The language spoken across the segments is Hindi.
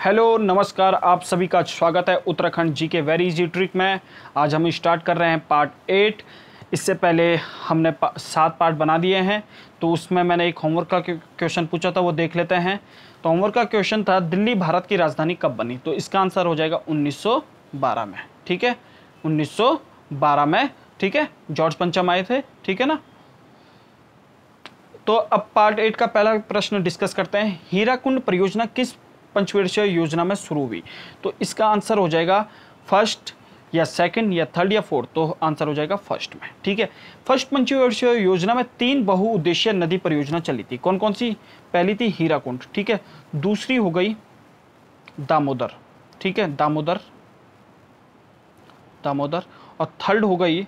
हेलो नमस्कार, आप सभी का स्वागत है उत्तराखंड जी के वेरी इजी ट्रिक में। आज हम स्टार्ट कर रहे हैं पार्ट 8। इससे पहले हमने 7 पार्ट बना दिए हैं, तो उसमें मैंने एक होमवर्क का क्वेश्चन पूछा था, वो देख लेते हैं। तो होमवर्क का क्वेश्चन था, दिल्ली भारत की राजधानी कब बनी? तो इसका आंसर हो जाएगा 1912 में। ठीक है, 1912 में। ठीक है, जॉर्ज पंचम आए थे। ठीक है ना। तो अब पार्ट 8 का पहला प्रश्न डिस्कस करते हैं। हीराकुंड परियोजना किस पंचवर्षीय योजना में शुरू हुई? तो इसका आंसर हो जाएगा फर्स्ट या सेकंड या थर्ड या फोर्थ। तो आंसर हो जाएगा फर्स्ट में। ठीक है, फर्स्ट पंचवर्षीय योजना में 3 बहुउद्देशीय नदी परियोजना चली थी। कौन कौन सी? पहली थी हीराकुंड, ठीक है। दूसरी हो गई दामोदर, ठीक है, दामोदर। और थर्ड हो गई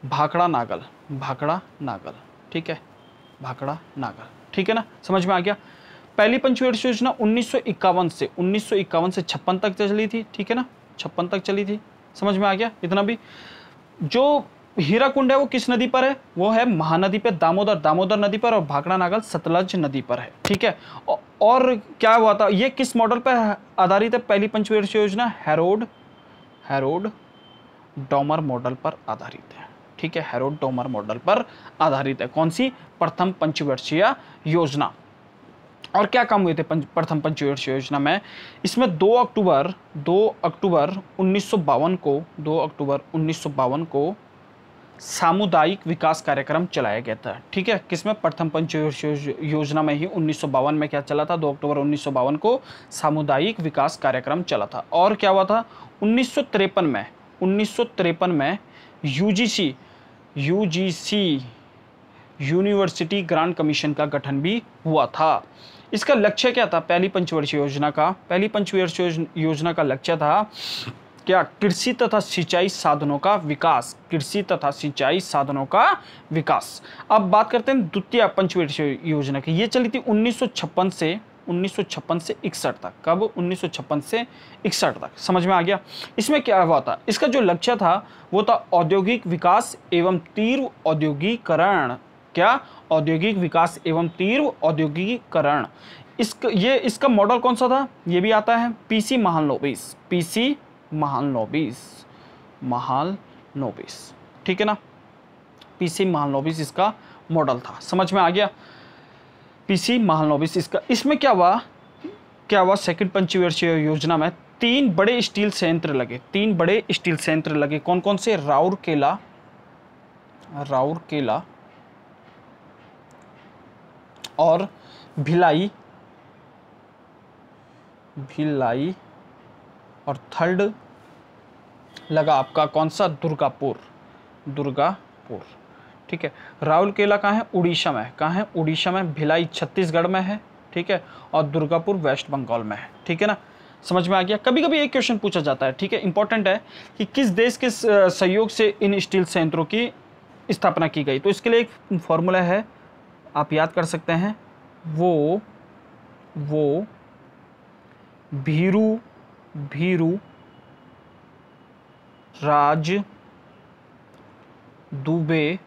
भाखड़ा नागल, भाखड़ा नागल। ठीक है, भाखड़ा नागल। ठीक है ना, समझ में आ गया। पहली पंचवर्षीय योजना 1951 से 56 तक चली थी। ठीक है ना, 56 तक चली थी। समझ में आ गया इतना भी। जो हीराकुंड है वो किस नदी पर है? वो है महानदी पे, दामोदर नदी पर। और भाखड़ा नागल सतलज नदी पर है। ठीक है। और क्या हुआ था, ये किस मॉडल पर आधारित है? पहली पंचवर्षीय योजना हैरोड डॉमर मॉडल पर आधारित है। ठीक है, हैरोड डॉमर मॉडल पर आधारित है। कौन सी? प्रथम पंचवर्षीय योजना। और क्या काम हुए थे प्रथम पंचवर्षीय योजना में? इसमें 2 अक्टूबर 1952 को सामुदायिक विकास कार्यक्रम चलाया गया था। ठीक है, किसमें? प्रथम पंचवर्षीय योजना में ही 1952 में क्या चला था? 2 अक्टूबर 1952 को सामुदायिक विकास कार्यक्रम चला था। और क्या हुआ था? 1953 में यूजीसी यूनिवर्सिटी ग्रांट कमीशन का गठन भी हुआ था। इसका लक्ष्य क्या था? पहली पंचवर्षीय योजना का लक्ष्य था क्या? कृषि तथा सिंचाई साधनों का विकास। अब बात करते हैं द्वितीय पंचवर्षीय योजना की। ये चली थी 1956 से 61 तक। कब? 1956 से 61 तक। समझ में आ गया। इसमें क्या हुआ था? इसका जो लक्ष्य था वो था औद्योगिक विकास एवं तीव्र औद्योगिकरण। क्या? औद्योगिक विकास एवं तीव्र औद्योगिकरण। इसका मॉडल कौन सा था? ये भी आता है, पीसी महालनोबिस। ठीक है ना, पीसी महालनोबिस इसका मॉडल था। समझ में आ गया, पीसी महालनोबिस इसका। इसमें क्या हुआ? सेकंड पंचवर्षीय योजना में 3 बड़े स्टील संयंत्र लगे। कौन कौन से? राउरकेला और भिलाई और थर्ड लगा आपका कौन सा? दुर्गापुर। ठीक है, राउरकेला कहाँ है? उड़ीसा में। भिलाई छत्तीसगढ़ में है। ठीक है, और दुर्गापुर वेस्ट बंगाल में है। ठीक है ना, समझ में आ गया। कभी कभी एक क्वेश्चन पूछा जाता है, ठीक है, इंपॉर्टेंट है, कि किस देश के सहयोग से इन स्टील संयंत्रों की स्थापना की गई? तो इसके लिए एक फॉर्मूला है, आप याद कर सकते हैं। वो भीरू राज दुबे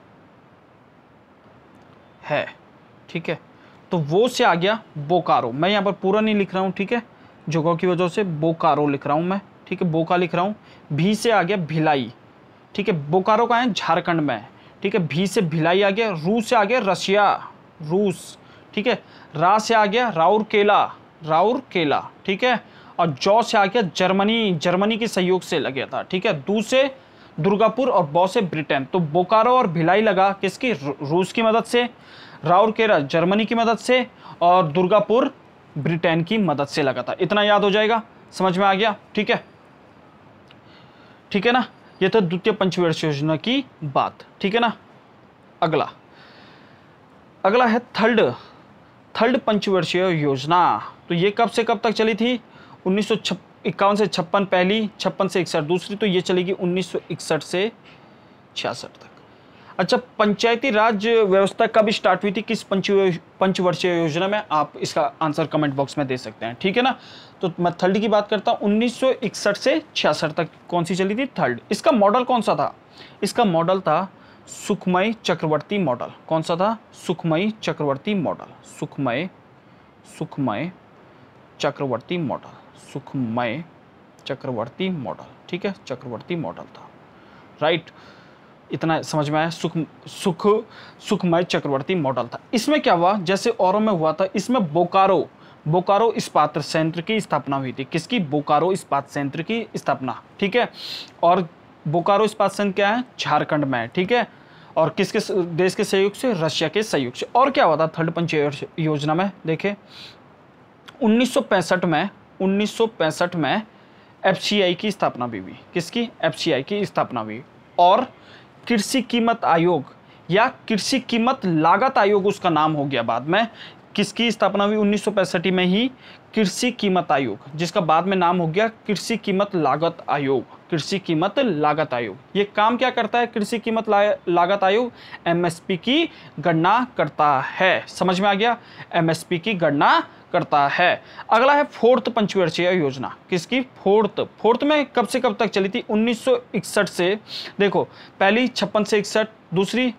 है। ठीक है, तो वो से आ गया बोकारो। मैं यहाँ पर पूरा नहीं लिख रहा हूँ, ठीक है, जगह की वजह से बोकारो लिख रहा हूँ मैं। ठीक है, बोका लिख रहा हूँ। भी से आ गया भिलाई। ठीक है, बोकारो का है झारखंड में। ठीक है, भी से भिलाई आ गया। रू से आ गया रशिया, रूस। ठीक है, रा से आ गया राउरकेला। ठीक है, और जौ से आ गया जर्मनी के सहयोग से लगा था। ठीक है, दू से दुर्गापुर और बौ से ब्रिटेन। तो बोकारो और भिलाई लगा किसकी? रूस की मदद से, राउरकेला जर्मनी की मदद से, और दुर्गापुर ब्रिटेन की मदद से लगा था। इतना याद हो जाएगा। समझ में आ गया। ठीक है ना, ये तो द्वितीय पंचवर्षीय योजना की बात। ठीक है ना। अगला है थर्ड पंचवर्षीय योजना। तो ये कब से कब तक चली थी? 1951 से 56 पहली, 56 से 61 दूसरी। तो ये चलेगी 1961 से 66 तक। अच्छा, पंचायती राज व्यवस्था कब स्टार्ट हुई थी? किस पंचवर्षीय योजना में? आप इसका आंसर कमेंट बॉक्स में दे सकते हैं। ठीक है ना। तो मैं थर्ड की बात करता हूँ, 1961 से 66 तक कौन सी चली थी? थर्ड। इसका मॉडल कौन सा था? इसका मॉडल था सुखमय चक्रवर्ती मॉडल। कौन सा था? सुखमय चक्रवर्ती मॉडल। सुखमय चक्रवर्ती मॉडल, सुखमय चक्रवर्ती मॉडल, ठीक है, चक्रवर्ती मॉडल था, राइट। इतना समझ में आया, सुखमय चक्रवर्ती मॉडल था। इसमें क्या हुआ, जैसे औरों में हुआ था, इसमें बोकारो इस्पात संयंत्र की स्थापना हुई थी। किसकी? बोकारो इस्पात संयंत्र की स्थापना, ठीक है। और बोकारो इस्पात संयंत्र क्या है? झारखंड में है, ठीक है। और किसके देश के सहयोग से? रशिया के सहयोग से। और क्या हुआ था थर्ड पंचवर्षीय योजना में? देखें 1965 में एफसीआई की स्थापना भी हुई। किसकी? एफसीआई की स्थापना हुई। और कृषि कीमत आयोग या कृषि कीमत लागत आयोग उसका नाम हो गया बाद में। किसकी स्थापना हुई? 1965 में ही कृषि कीमत आयोग, जिसका बाद में नाम हो गया कृषि कीमत लागत आयोग। कृषि कीमत लागत आयोग ये काम क्या करता है? कृषि कीमत लागत आयोग एमएसपी की गणना करता है। समझ में आ गया? एमएसपी की गणना करता है। अगला है फोर्थ पंचवर्षीय योजना। किसकी? फोर्थ में कब से कब तक चली थी? 1961 से, देखो पहली 56 से 61, दूसरी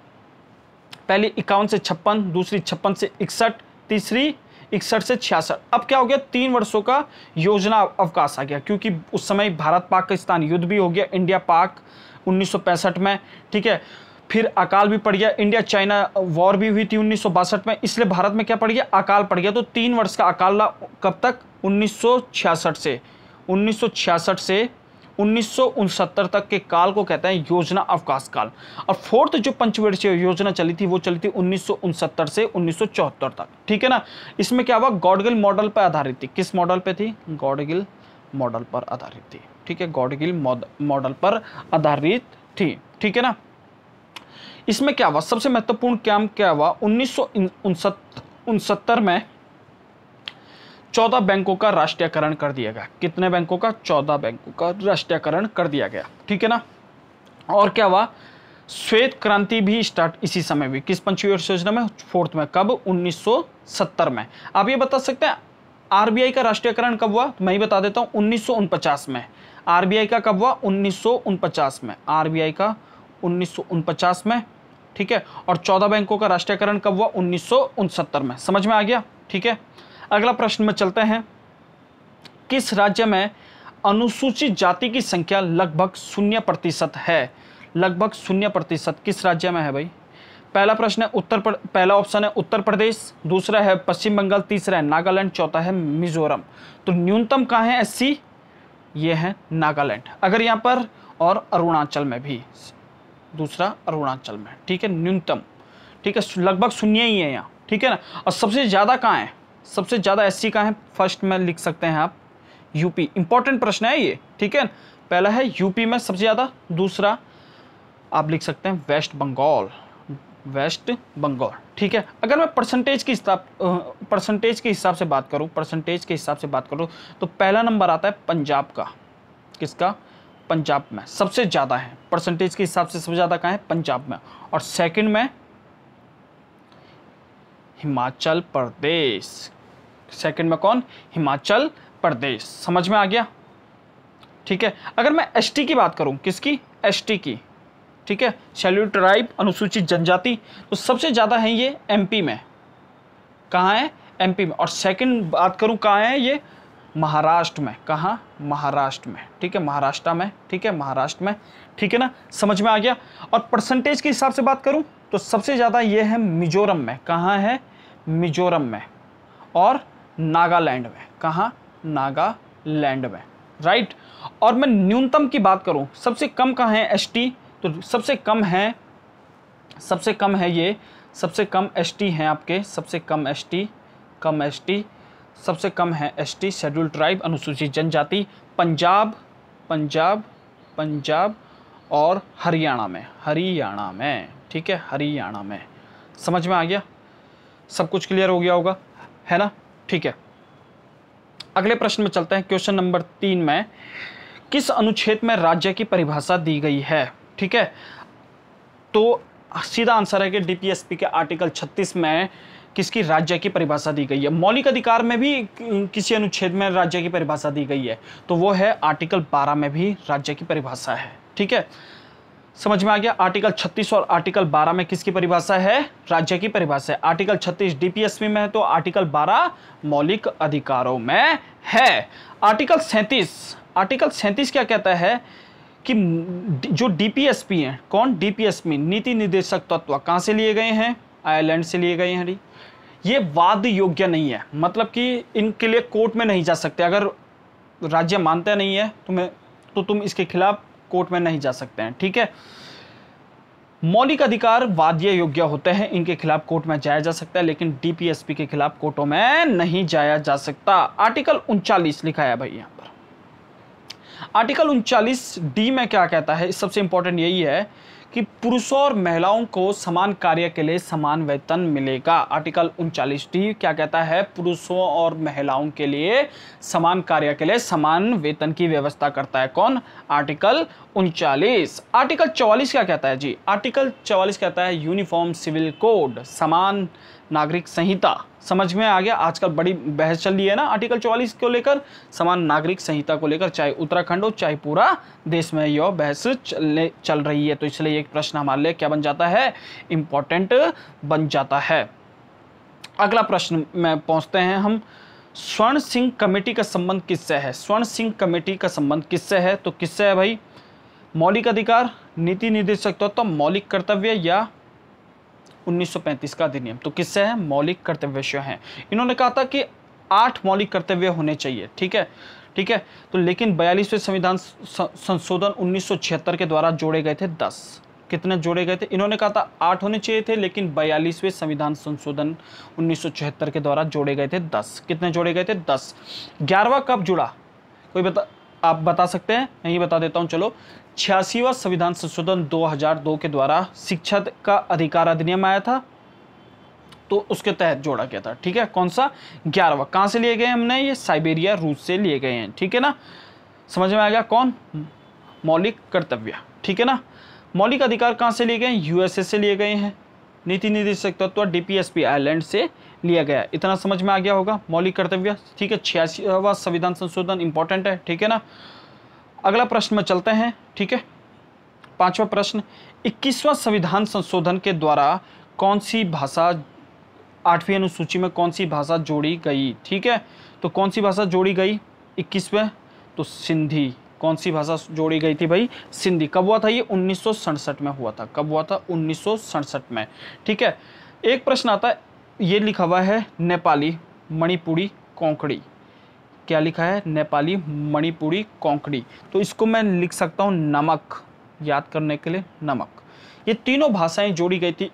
पहली 51 से 56, दूसरी 56 से 61, तीसरी 61 से 66। अब क्या हो गया? 3 वर्षों का योजना अवकाश आ गया, क्योंकि उस समय भारत पाकिस्तान युद्ध भी हो गया, इंडिया पाक 1965 में, ठीक है। फिर अकाल भी पड़ गया, इंडिया चाइना वॉर भी हुई थी 1962 में, इसलिए भारत में क्या पड़ गया? अकाल पड़ गया। तो 3 वर्ष का अकाल कब तक? 1966 से 1969 तक के काल को कहते हैं योजना अवकाश काल। और फोर्थ जो पंचवर्षीय योजना चली थी वो चली थी 1969 से 1974 तक, ठीक है ना। इसमें क्या हुआ? गॉडगिल मॉडल पर आधारित थी। किस मॉडल पे थी? गॉडगिल मॉडल पर आधारित थी, ठीक है, गॉडगिल मॉडल पर आधारित थी, ठीक है ना। इसमें क्या हुआ? सबसे महत्वपूर्ण काम क्या हुआ? 1969 में 14 बैंकों का राष्ट्रीयकरण कर दिया गया। कितने बैंकों का? 14 बैंकों का राष्ट्रीयकरण कर दिया गया, ठीक है ना। और क्या हुआ? श्वेत क्रांति भी स्टार्ट इसी समय हुई। किस पंचवर्षीय योजना में? फोर्थ में। कब? 1970 में। आप ये बता सकते हैं आरबीआई का राष्ट्रीयकरण कब हुआ? मैं ही बता देता हूँ, 1949 में। आरबीआई का कब हुआ? 1949 में। आरबीआई का 1949 में, ठीक है। और 14 बैंकों का राष्ट्रीयकरण कब हुआ? 1969 में। समझ में आ गया, ठीक है। अगला प्रश्न में चलते हैं। किस राज्य में अनुसूचित जाति की संख्या लगभग 0% है? लगभग 0% किस राज्य में है भाई? पहला प्रश्न है पहला ऑप्शन है उत्तर प्रदेश, दूसरा है पश्चिम बंगाल, तीसरा है नागालैंड, चौथा है मिजोरम। तो न्यूनतम कहाँ है एससी? ये है नागालैंड। अगर यहाँ पर और अरुणाचल में भी, दूसरा अरुणाचल में, ठीक है, न्यूनतम, ठीक है, लगभग 0 ही है यहाँ, ठीक है ना। और सबसे ज़्यादा कहाँ है? सबसे ज़्यादा एससी कहाँ है? फर्स्ट में लिख सकते हैं आप यूपी। इंपॉर्टेंट प्रश्न है ये, ठीक है। पहला है यूपी में सबसे ज़्यादा, दूसरा आप लिख सकते हैं वेस्ट बंगाल, वेस्ट बंगाल, ठीक है। अगर मैं परसेंटेज के हिसाब से बात करूं, तो पहला नंबर आता है पंजाब का। किसका? पंजाब में सबसे ज़्यादा है परसेंटेज के हिसाब से। सबसे ज़्यादा कहाँ है? पंजाब में। और सेकंड में हिमाचल प्रदेश। सेकंड में कौन? हिमाचल प्रदेश। समझ में आ गया, ठीक है। अगर मैं एसटी की बात करूं, किसकी? एसटी की, ठीक है, शेड्यूल्ड ट्राइब, अनुसूचित जनजाति, तो सबसे ज़्यादा है ये एमपी में। कहाँ है? एमपी में। और सेकंड बात करूं कहाँ है ये? महाराष्ट्र में। कहाँ? महाराष्ट्र में, ठीक है, महाराष्ट्र में, ठीक है, महाराष्ट्र में, ठीक है ना। समझ में आ गया। और परसेंटेज के हिसाब से बात करूं तो सबसे ज़्यादा ये है मिजोरम में। कहाँ है? मिजोरम में। और नागालैंड में। कहाँ? नागालैंड में, राइट। और मैं न्यूनतम की बात करूं, सबसे कम कहाँ है एसटी? तो सबसे कम है ये, सबसे कम एसटी हैं आपके, सबसे कम एसटी, सबसे कम है एसटी, शेड्यूल्ड ट्राइब, अनुसूचित जनजाति, पंजाब और हरियाणा में, ठीक है, हरियाणा में। समझ में आ गया? सब कुछ क्लियर हो गया होगा, है ना, ठीक है। अगले प्रश्न में चलते हैं। क्वेश्चन नंबर 3 में किस अनुच्छेद में राज्य की परिभाषा दी गई है? ठीक है, तो सीधा आंसर है कि डीपीएसपी के आर्टिकल 36 में किसकी राज्य की परिभाषा दी गई है। मौलिक अधिकार में भी किसी अनुच्छेद में राज्य की परिभाषा दी गई है, तो वो है आर्टिकल 12 में भी राज्य की परिभाषा है, ठीक है। समझ में आ गया। आर्टिकल 36 और आर्टिकल 12 में किसकी परिभाषा है? राज्य की परिभाषा है। आर्टिकल 36 डीपीएसपी में है तो आर्टिकल 12 मौलिक अधिकारों में है। आर्टिकल 37 क्या कहता है कि जो डीपीएसपी है, कौन? डीपीएसपी नीति निर्देशक तत्व कहां से लिए गए हैं? आयरलैंड से लिए गए हैं। ये वाद योग्य नहीं है, मतलब कि इनके लिए कोर्ट में नहीं जा सकते। अगर राज्य मानते नहीं है तुम्हें तो तुम इसके खिलाफ कोर्ट में नहीं जा सकते हैं, ठीक है। मौलिक अधिकार वाद्य योग्य होते हैं, इनके खिलाफ कोर्ट में जाया जा सकता है, लेकिन डीपीएसपी के खिलाफ कोर्टों में नहीं जाया जा सकता। आर्टिकल 39 लिखा है भाई यहां पर। आर्टिकल 39 डी में क्या कहता है? सबसे इंपॉर्टेंट यही है कि पुरुषों और महिलाओं को समान कार्य के लिए समान वेतन मिलेगा। आर्टिकल 39 डी क्या कहता है? पुरुषों और महिलाओं के लिए समान कार्य के लिए समान वेतन की व्यवस्था करता है। कौन? आर्टिकल 39। आर्टिकल 44 क्या कहता है जी? आर्टिकल 44 कहता है यूनिफॉर्म सिविल कोड, समान नागरिक संहिता। समझ में आ गया? आजकल बड़ी बहस चल रही है ना आर्टिकल 44 को लेकर, समान नागरिक संहिता को लेकर, चाहे उत्तराखंड हो चाहे पूरा देश में यह बहस चल रही है। तो इसलिए एक प्रश्न हमारे लिए क्या बन जाता है? इंपॉर्टेंट बन जाता है। अगला प्रश्न में पहुंचते हैं हम। स्वर्ण सिंह कमेटी का संबंध किससे है? स्वर्ण सिंह कमेटी का संबंध किससे है? तो किससे है भाई? मौलिक अधिकार, नीति निर्देशक तत्व, मौलिक कर्तव्य या 1935 का अधिनियम? तो किससे है? मौलिक कर्तव्य हैं। इन्होंने कहा था कि 8 मौलिक कर्तव्य होने चाहिए, ठीक है, ठीक है। तो लेकिन 42वें संविधान संशोधन 1976 के द्वारा जोड़े गए थे 10। कितने जोड़े गए थे? इन्होंने कहा था 8 होने चाहिए थे, लेकिन 42वें संविधान संशोधन 1976 के द्वारा जोड़े गए थे 10। कितने जोड़े गए थे? 10। 11वां कब जुड़ा? कोई आप बता सकते हैं? यही बता देता हूं, चलो। 86वां संविधान संशोधन 2002 के द्वारा शिक्षा का अधिकार अधिनियम आया था, तो उसके तहत जोड़ा गया था, ठीक है। कौन सा? 11वां। कहां से लिए गए हमने? ये साइबेरिया, रूस से लिए गए हैं, ठीक है ना। समझ में आ गया? कौन? मौलिक कर्तव्य, ठीक है ना। मौलिक अधिकार कहां से लिए गए? यूएसए से लिए गए हैं। नीति निर्देशक तत्व डीपीएसपी आयरलैंड से लिया गया। इतना समझ में आ गया होगा मौलिक कर्तव्य, ठीक है। 86वां संविधान संशोधन इंपॉर्टेंट है, ठीक है ना। अगला प्रश्न में चलते हैं, ठीक है। 5वां प्रश्न, 21वां संविधान संशोधन के द्वारा कौन सी भाषा 8वीं अनुसूची में कौन सी भाषा जोड़ी गई? ठीक है, तो कौन सी भाषा जोड़ी गई 21वें? तो सिंधी। कौन सी भाषा जोड़ी गई थी भाई? सिंधी। कब हुआ था ये? 1967 में हुआ था। कब हुआ था? 1967 में, ठीक है। एक प्रश्न आता है, ये लिखा हुआ है नेपाली, मणिपुरी, कोंकणी। क्या लिखा है? नेपाली, मणिपुरी, कोंकणी। तो इसको मैं लिख सकता हूँ नमक, याद करने के लिए नमक। ये तीनों भाषाएं जोड़ी गई थी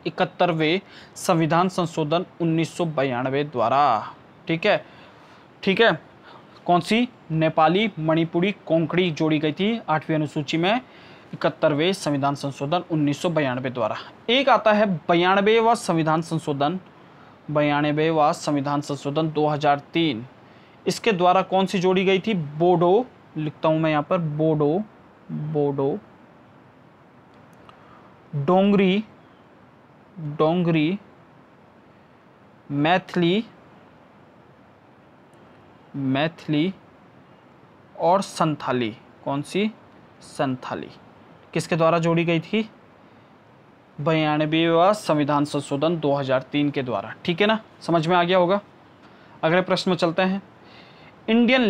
71वें संविधान संशोधन 1992 द्वारा, ठीक है, ठीक है। कौन सी? नेपाली, मणिपुरी, कोंकणी जोड़ी गई थी 8वीं अनुसूची में 71वें संविधान संशोधन 1992 द्वारा। एक आता है 92वां संविधान संशोधन, 92वां संविधान संशोधन 2003। इसके द्वारा कौन सी जोड़ी गई थी? बोडो, लिखता हूं मैं यहां पर, बोडो, बोडो, डोंगरी, डोंगरी, मैथिली, मैथिली और संथाली। कौन सी? संथाली। किसके द्वारा जोड़ी गई थी? 92वां संविधान संशोधन 2003 के द्वारा, ठीक है ना। समझ में आ गया होगा। अगले प्रश्न में चलते हैं। इंडियन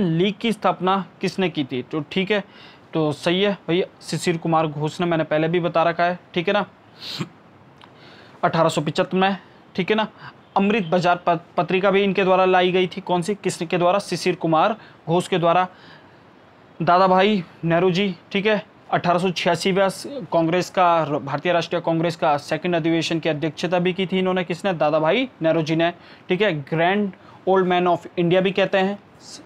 लीग की स्थापना किसने की थी? तो ठीक है, तो सही है भैया, शिशिर कुमार घोष ने, मैंने पहले भी बता रखा है, ठीक है ना। 1875 में, ठीक है ना। अमृत बाजार पत्रिका भी इनके द्वारा लाई गई थी। कौन सी? किसके द्वारा? शिशिर कुमार घोष के द्वारा। दादा भाई नेहरू जी, ठीक है, 1886वें कांग्रेस का, भारतीय राष्ट्रीय कांग्रेस का सेकंड अधिवेशन की अध्यक्षता भी की थी इन्होंने। किसने? दादा भाई नेहरू जी ने, ठीक है। Grand old man of India भी कहते हैं।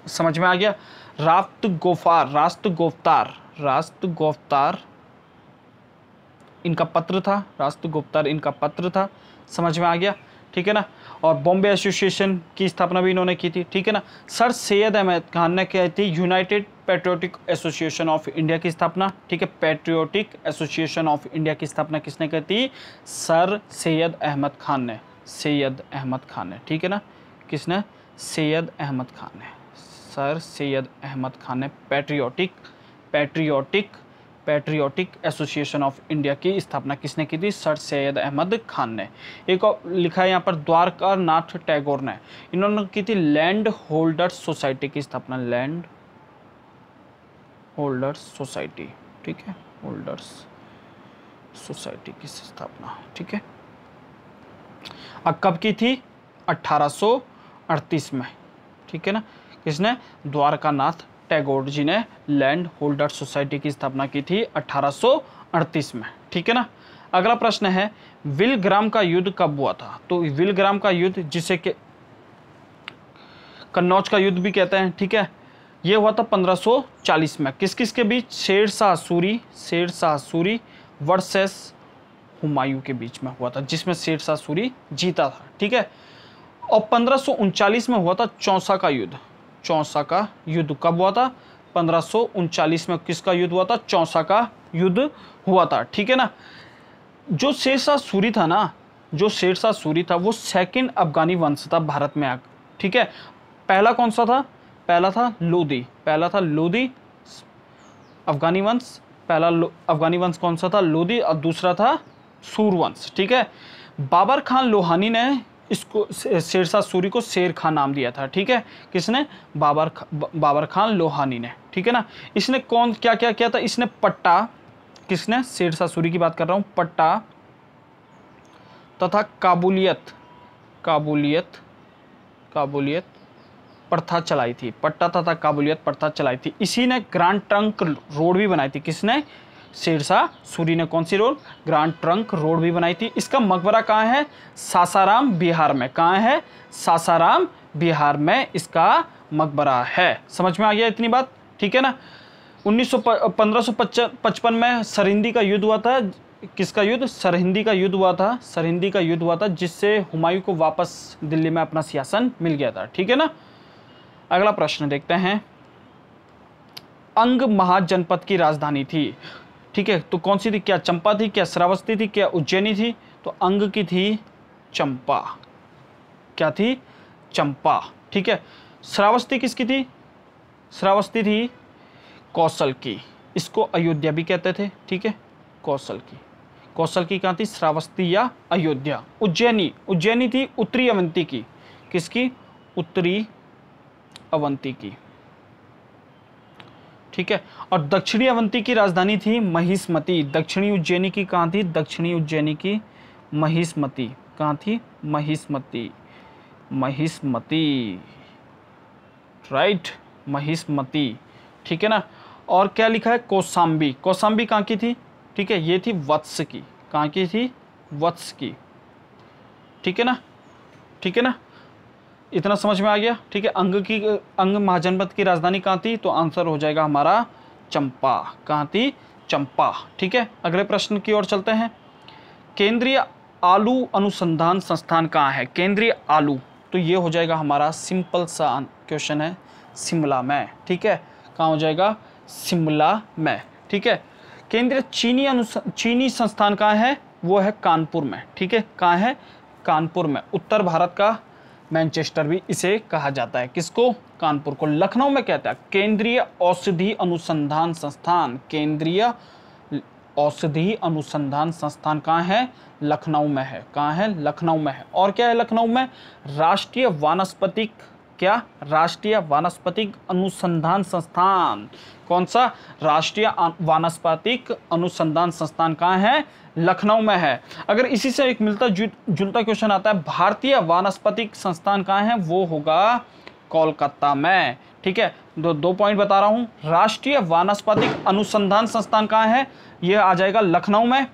समझ में आ गया। राष्ट्रगोफ्तार इनका पत्र था, राष्ट्रगोफ्तार इनका पत्र था। समझ में आ गया, ठीक है ना। और बॉम्बे एसोसिएशन की स्थापना भी इन्होंने की थी, ठीक है ना। सर सैयद अहमद खान ने की थी United patriotic association of India की स्थापना, ठीक है। पैट्रियोटिक एसोसिएशन ऑफ इंडिया की स्थापना किसने की थी? सर सैयद अहमद खान ने, सैयद अहमद खान ने, ठीक है ना। किसने? सैयद अहमद खान ने, सर सैयद अहमद खान ने patriotic patriotic association of India की स्थापना किसने की थी? सर सैयद अहमद खान ने। एक और लिखा है यहाँ पर द्वारका नाथ टैगोर ने। इन्होंने की थी लैंड होल्डर्स सोसाइटी की स्थापना, लैंड होल्डर्स सोसाइटी, ठीक है, होल्डर्स सोसाइटी की स्थापना, ठीक है। अब कब की थी? 1838 में, ठीक है ना। किसने? द्वारका नाथ टैगोर जी ने लैंड होल्डर सोसाइटी की स्थापना की थी 1838 में, ठीक है ना। अगला प्रश्न है विलग्राम का युद्ध कब हुआ था? तो विलग्राम का युद्ध, जिसे के कन्नौज का युद्ध भी कहते हैं, ठीक है, ये हुआ था 1540 में। किस किस के बीच? शेरशाह सूरी वर्सेस हुमायूं के बीच में हुआ था, जिसमें शेरशाह सूरी जीता था, ठीक है। और 1539 में हुआ था चौसा का युद्ध। चौसा का युद्ध कब हुआ था? 1539 में किसका युद्ध हुआ था? चौसा का युद्ध हुआ था, ठीक है ना। जो शेरशाह सूरी था ना, जो शेरशाह सूरी था वो सेकंड अफगानी वंश था भारत में, ठीक है। पहला कौन सा था? पहला था लोदी अफगानी वंश। पहला अफगानी वंश कौन सा था? लोदी। और दूसरा था सूरवंश, ठीक है। बाबर खान लोहानी ने इसको शेरशाह सूरी को शेर खान नाम दिया था, ठीक है। किसने? बाबर खान लोहानी ने, ठीक है ना। इसने कौन क्या क्या किया था? इसने पट्टा, किसने? शेरशाह सूरी की बात कर रहा हूं, पट्टा तथा काबुलियत प्रथा चलाई थी। पट्टा तथा काबुलियत प्रथा चलाई थी। इसी ने ग्रांड ट्रंक रोड भी बनाई थी। किसने? शेरशाह सूरी ने। कौन सी रोड? ग्रांड ट्रंक रोड भी बनाई थी। इसका मकबरा कहाँ है? सासाराम बिहार में। कहाँ है? सासाराम बिहार में इसका मकबरा है। समझ में आ गया इतनी बात, ठीक है ना। 1555 में सरहिंदी का युद्ध हुआ था। किसका युद्ध? सरहिंदी का युद्ध हुआ था। सरहिंदी का युद्ध हुआ था, जिससे हुमायूं को वापस दिल्ली में अपना सिंहासन मिल गया था, ठीक है ना। अगला प्रश्न देखते हैं। अंग महाजनपद की राजधानी थी, ठीक है, तो कौन सी थी? क्या चंपा थी, क्या श्रावस्ती थी, क्या उज्जैनी थी? तो अंग की थी चंपा। क्या थी? चंपा, ठीक है। श्रावस्ती किसकी थी? श्रावस्ती थी कौशल की। इसको अयोध्या भी कहते थे, ठीक है, कौशल की कहाँ थी? श्रावस्ती या अयोध्या। उज्जैनी थी उत्तरी अवंती की। किसकी? उत्तरी अवंती की, ठीक है। और दक्षिणी अवंती की राजधानी थी महिष्मती। दक्षिणी उज्जैनी की कहाँ थी? दक्षिणी उज्जैनी की महिष्मती। कहाँ थी? महिष्मती, राइट, महिष्मती, ठीक है ना। और क्या लिखा है? कौशाम्बी कहाँ की थी? ठीक है, ये थी वत्स की। कहाँ की थी? वत्स की, ठीक है ना। इतना समझ में आ गया, ठीक है। अंग महाजनपद की राजधानी कहाँ थी? तो आंसर हो जाएगा हमारा चंपा। कहाँ थी? चंपा, ठीक है। अगले प्रश्न की ओर चलते हैं। केंद्रीय आलू अनुसंधान संस्थान कहाँ है? केंद्रीय आलू, तो ये हो जाएगा हमारा सिंपल सा क्वेश्चन है, शिमला में, ठीक है। कहाँ हो जाएगा? शिमला में, ठीक है। केंद्रीय चीनी संस्थान कहाँ है? वो है कानपुर में, ठीक है। कहाँ है? कानपुर में। उत्तर भारत का मैनचेस्टर भी इसे कहा जाता है। किसको? कानपुर को। लखनऊ में कहता है केंद्रीय औषधि अनुसंधान संस्थान। केंद्रीय औषधि अनुसंधान संस्थान कहाँ है? लखनऊ में है। कहाँ है? लखनऊ में है। और क्या है लखनऊ में? राष्ट्रीय वानस्पतिक अनुसंधान संस्थान। कौन सा? राष्ट्रीय वानस्पतिक अनुसंधान संस्थान कहाँ है? लखनऊ में है। अगर इसी से एक मिलता जुलता क्वेश्चन आता है, भारतीय वानस्पतिक संस्थान कहाँ है? वो होगा कोलकाता में, ठीक है। दो पॉइंट बता रहा हूँ। राष्ट्रीय वानस्पतिक अनुसंधान संस्थान कहाँ है? यह आ जाएगा लखनऊ में।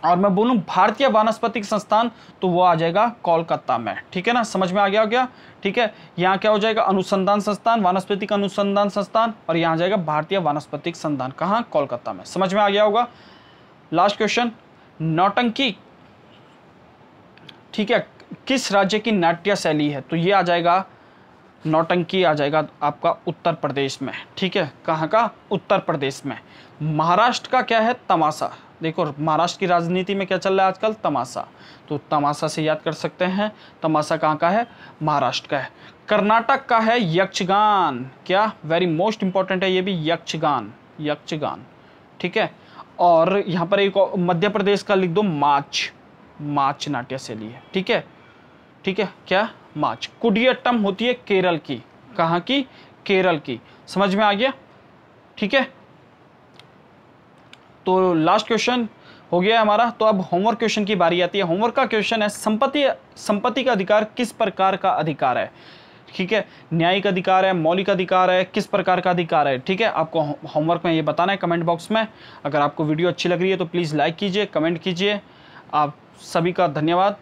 और मैं बोलूँ भारतीय वानस्पतिक संस्थान, तो वो आ जाएगा कोलकाता में, ठीक है ना। समझ में आ गया क्या? ठीक है। यहाँ क्या हो जाएगा? अनुसंधान संस्थान, वानस्पतिक अनुसंधान संस्थान, और यहाँ आ जाएगा भारतीय वानस्पतिक संस्थान। कहाँ? कोलकाता में। समझ में आ गया होगा। लास्ट क्वेश्चन, नौटंकी, ठीक है, किस राज्य की नाट्य शैली है? तो ये आ जाएगा, नौटंकी आ जाएगा आपका उत्तर प्रदेश में, ठीक है। कहाँ का? उत्तर प्रदेश में। महाराष्ट्र का क्या है? तमाशा। देखो महाराष्ट्र की राजनीति में क्या चल रहा है आजकल? तमाशा। तो तमाशा से याद कर सकते हैं। तमाशा कहाँ का है? महाराष्ट्र का है। कर्नाटक का है यक्षगान। क्या? वेरी मोस्ट इंपॉर्टेंट है ये भी, यक्षगान, यक्षगान, ठीक है। और यहाँ पर एक मध्य प्रदेश का लिख दो, माच नाट्य शैली है, ठीक है, ठीक है, क्या, माच। कुडियाट्टम होती है केरल की, कहाँ की, केरल की, समझ में आ गया, ठीक है। तो लास्ट क्वेश्चन हो गया हमारा। तो अब होमवर्क क्वेश्चन की बारी आती है। होमवर्क का क्वेश्चन है, संपत्ति का अधिकार किस प्रकार का अधिकार है, ठीक है। न्यायिक अधिकार है, मौलिक अधिकार है, किस प्रकार का अधिकार है, ठीक है। आपको होमवर्क में ये बताना है कमेंट बॉक्स में। अगर आपको वीडियो अच्छी लग रही है तो प्लीज़ लाइक कीजिए, कमेंट कीजिए। आप सभी का धन्यवाद।